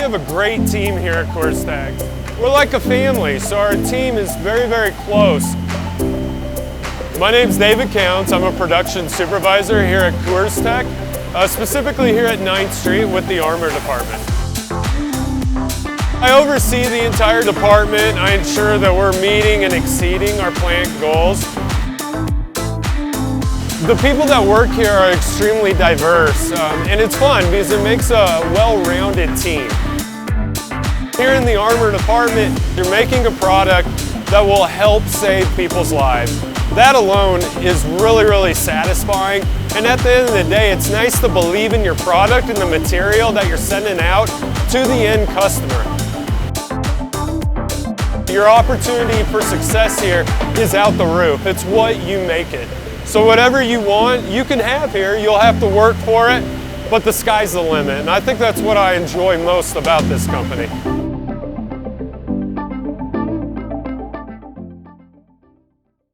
have a great team here at Coors Tech. We're like a family, so our team is very, very close. My name's David Counts. I'm a production supervisor here at Coors Tech, specifically here at 9th Street with the Armor Department. I oversee the entire department. I ensure that we're meeting and exceeding our plant goals. The people that work here are extremely diverse, and it's fun because it makes a well-rounded team. Here in the Armor Department, you're making a product that will help save people's lives. That alone is really, really satisfying. And at the end of the day, it's nice to believe in your product and the material that you're sending out to the end customer. Your opportunity for success here is out the roof. It's what you make it. So whatever you want, you can have here. You'll have to work for it, but the sky's the limit. And I think that's what I enjoy most about this company.